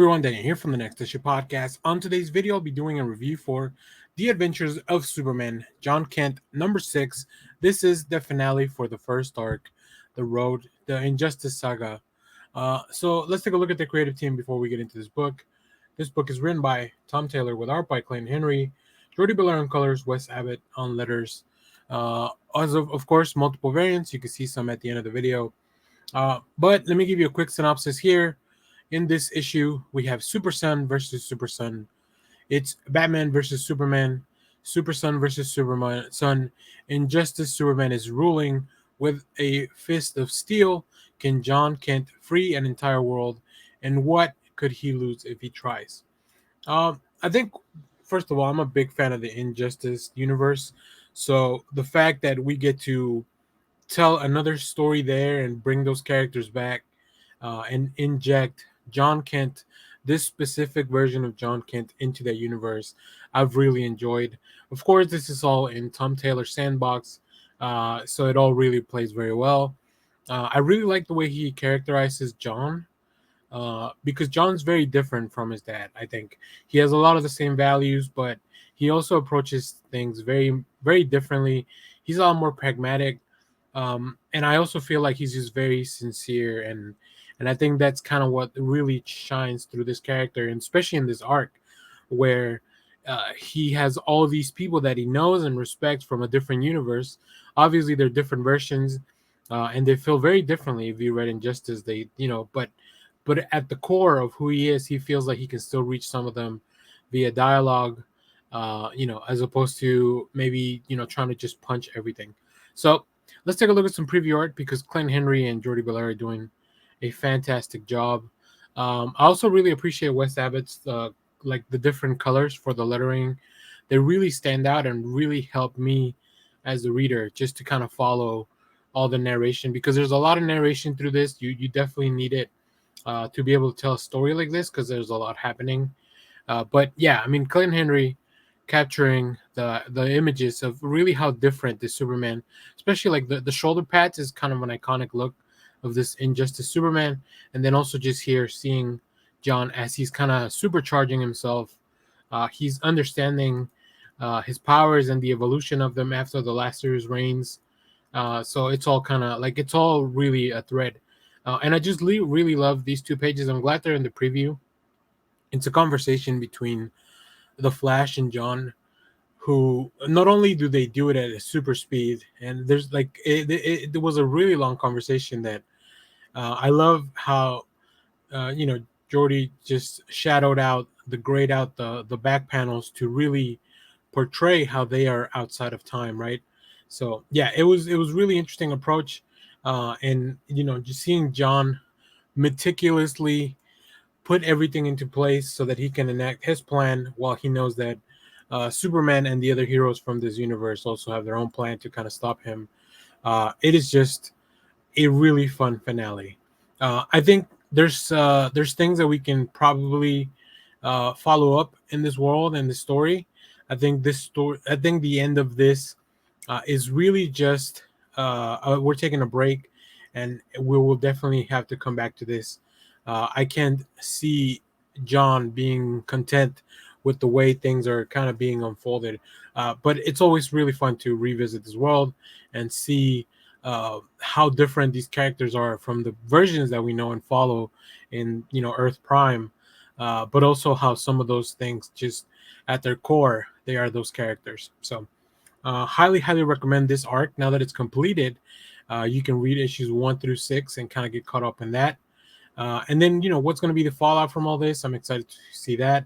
everyone, Daniel here from the Next Issue Podcast. On today's video, I'll be doing a review for The Adventures of Superman, John Kent, number 6. This is the finale for the first arc, the Injustice Saga. So let's take a look at the creative team before we get into this book. This book is written by Tom Taylor with art by Clayton Henry, Jordie Bellaire on colors, Wes Abbott on letters. Of course, multiple variants. You can see some at the end of the video. But let me give you a quick synopsis here. In this issue, we have Super Son versus Super Son. It's Batman versus Superman, Super Son versus Superman Son. Injustice Superman is ruling with a fist of steel. Can John Kent free an entire world? And what could he lose if he tries? I think, first of all, I'm a big fan of the Injustice universe. So the fact that we get to tell another story there and bring those characters back and inject John Kent, this specific version of John Kent, into that universe, I've really enjoyed. Of course, this is all in Tom Taylor's sandbox, so it all really plays very well. I really like the way he characterizes John, because John's very different from his dad. I think he has a lot of the same values, but he also approaches things very, very differently. He's a lot more pragmatic, and I also feel like he's just very sincere, and I think that's kind of what really shines through this character, and especially in this arc, where he has all these people that he knows and respects from a different universe. Obviously, they're different versions, and they feel very differently. If you read Injustice, but at the core of who he is, he feels like he can still reach some of them via dialogue, as opposed to maybe trying to just punch everything. So let's take a look at some preview art, because Clayton Henry and Jordie Bellaire are doing a fantastic job. I also really appreciate Wes Abbott's the different colors for the lettering. They really stand out and really help me as the reader just to kind of follow all the narration, because there's a lot of narration through this. You definitely need it to be able to tell a story like this, because there's a lot happening. But yeah, I mean, Clayton Henry capturing the images of really how different this Superman, especially like the shoulder pads, is kind of an iconic look of this Injustice Superman. And then also just here seeing John as he's kind of supercharging himself. He's understanding his powers and the evolution of them after the last series reigns. So it's all kind of like, it's all really a thread. And I just really love these two pages. I'm glad they're in the preview. It's a conversation between the Flash and John, who not only do they do it at a super speed, and there's like it was a really long conversation that I love how Jordie just shadowed out the back panels to really portray how they are outside of time, right? So yeah, it was really interesting approach, and just seeing John meticulously put everything into place so that he can enact his plan, while he knows that Superman and the other heroes from this universe also have their own plan to kind of stop him. It is just a really fun finale. I think there's things that we can probably follow up in this world and this story. I think the end of this is really just we're taking a break, and we will definitely have to come back to this. I can't see John being content with the way things are kind of being unfolded. But it's always really fun to revisit this world and see how different these characters are from the versions that we know and follow in Earth Prime, but also how some of those things, just at their core, they are those characters. So highly recommend this arc. Now that it's completed, you can read issues 1 through 6 and kind of get caught up in that. And then what's going to be the fallout from all this? I'm excited to see that.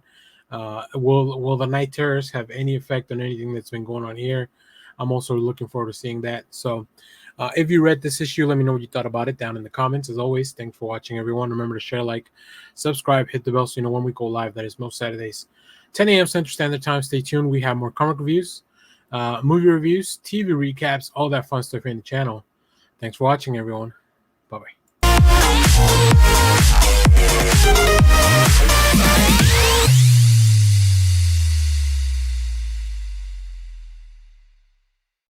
Will the Night Terrors have any effect on anything that's been going on here? I'm also looking forward to seeing that. So if you read this issue, let me know what you thought about it down in the comments. As always, thanks for watching, everyone. Remember to share, like, subscribe, hit the bell so you know when we go live. That is most Saturdays, 10 a.m. Central Standard Time. Stay tuned. We have more comic reviews, movie reviews, TV recaps, all that fun stuff here in the channel. Thanks for watching, everyone. Bye-bye.